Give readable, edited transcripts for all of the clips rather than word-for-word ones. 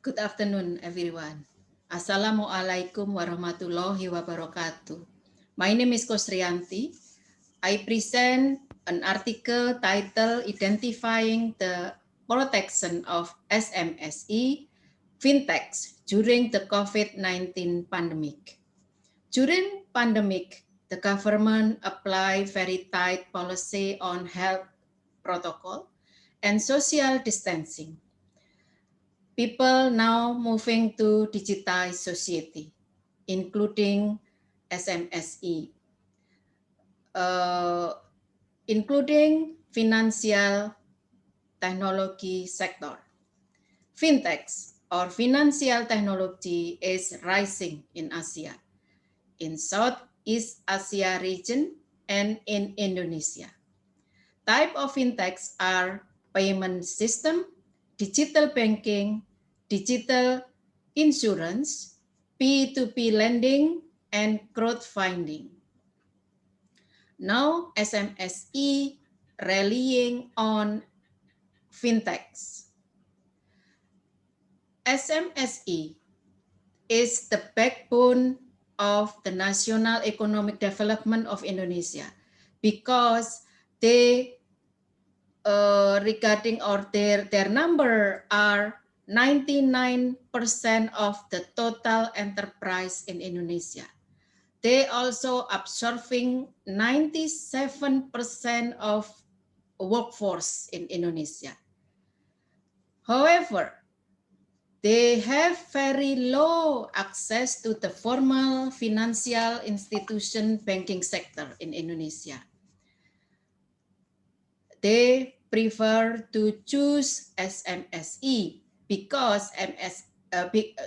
Good afternoon, everyone. Assalamualaikum warahmatullahi wabarakatuh. My name is Kosrianti. I present an article titled Identifying the Protection of SMSE Fintechs During the COVID-19 Pandemic. During pandemic, the government applied very tight policy on health protocol and social distancing. People now moving to digitized society, including SMSE, uh, including financial technology sector. Fintechs or financial technology is rising in Asia, in Southeast Asia region, and in Indonesia. Type of fintechs are payment system, digital banking, digital insurance, P2P lending, and crowdfunding. Now SMSE rallying on fintechs. SMSE is the backbone of the national economic development of Indonesia because they regarding or their number are 99% of the total enterprise in Indonesia. They also absorbing 97% of workforce in Indonesia. However, they have very low access to the formal financial institution banking sector in Indonesia. They prefer to choose SMSE because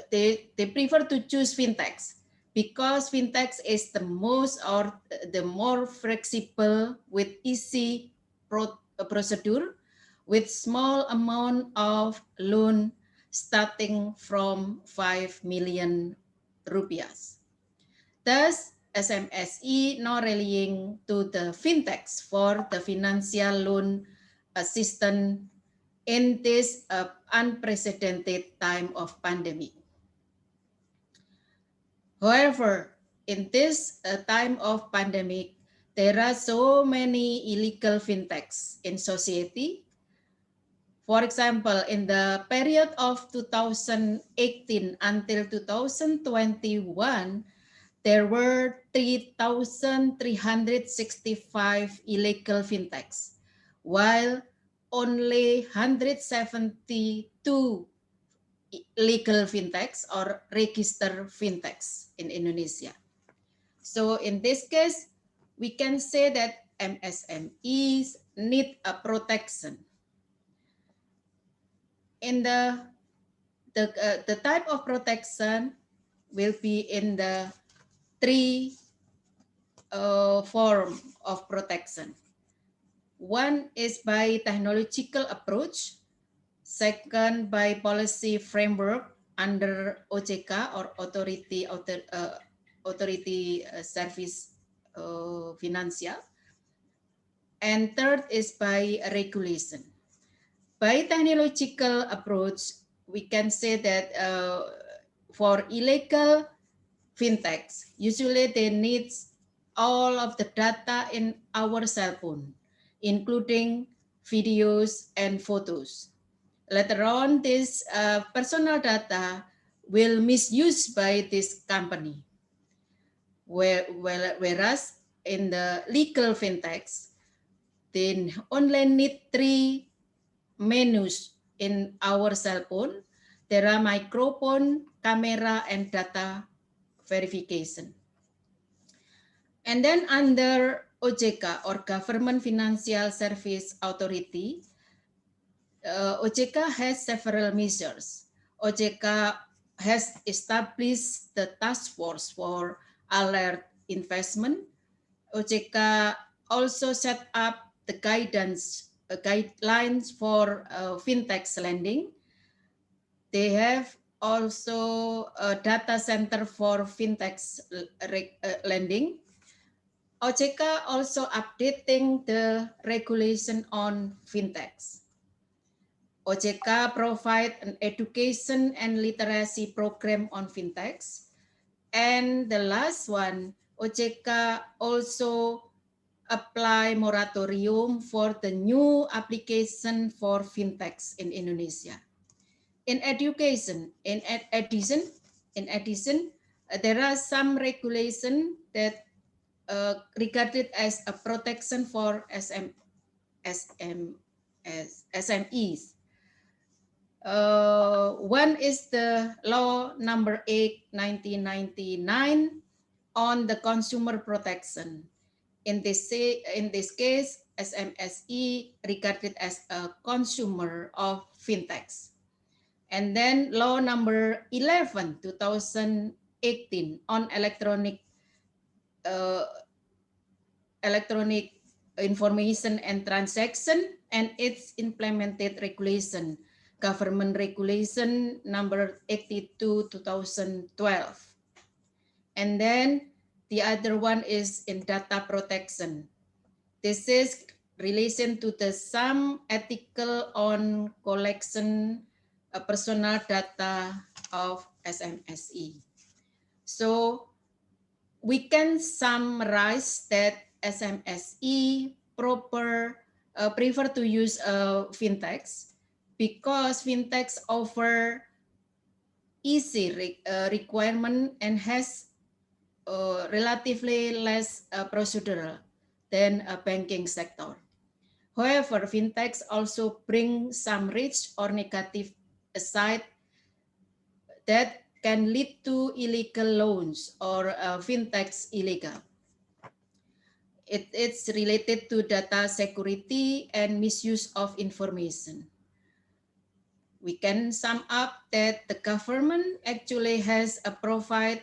they prefer to choose fintechs because fintechs is the most or the more flexible with easy procedure with small amount of loan starting from 5 million rupiahs. Thus, SMSE now rallying to the fintechs for the financial loan assistance in this unprecedented time of pandemic. However, in this time of pandemic, there are so many illegal fintechs in society. For example, in the period of 2018 until 2021, there were 3,365 illegal fintechs, while only 172 legal fintechs or registered fintechs in Indonesia. So in this case, we can say that MSMEs need a protection. In the type of protection will be in the three form of protection. One is by technological approach, second by policy framework under OJK or Authority Service Financial, and third is by regulation. By technological approach, we can say that for illegal fintechs, usually they need all of the data in our cell phone, including videos and photos. Later on, this personal data will misused by this company. Whereas in the legal fintechs, they only need three menus in our cell phone. There are microphone, camera, and data verification. And then under OJK or Government Financial Service Authority, OJK has several measures. OJK has established the task force for alert investment. OJK also set up the guidelines for fintech lending. They have also a data center for fintech lending. OJK also updating the regulation on fintechs. OJK provide an education and literacy program on fintechs. And the last one, OJK also apply moratorium for the new application for fintechs in Indonesia. In education, in addition, there are some regulation that regarded as a protection for SMEs. One is the law number 8, 1999 on the consumer protection. In this case, SMSE regarded as a consumer of fintechs. And then law number 11, 2018 on electronic information and transaction and its implemented regulation, government regulation number 82, 2012. And then the other one is in data protection. This is relation to the some ethical on collection personal data of SMSE. So we can summarize that SMSE prefer to use fintechs because fintechs offer easy requirement and has relatively less procedural than a banking sector. However, fintechs also bring some risk or negative side that can lead to illegal loans or fintechs illegal. It's related to data security and misuse of information. We can sum up that the government actually has a provide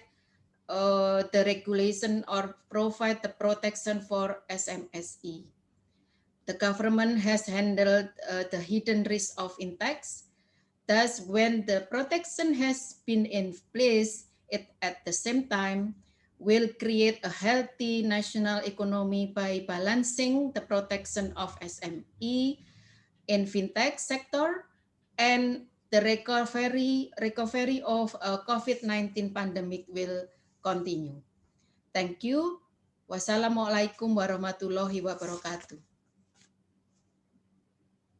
the regulation or provide the protection for SMSE. The government has handled the hidden risk of fintechs. Thus, when the protection has been in place, it at the same time will create a healthy national economy by balancing the protection of SME in fintech sector and the recovery of COVID-19 pandemic will continue. Thank you. Wassalamualaikum warahmatullahi wabarakatuh.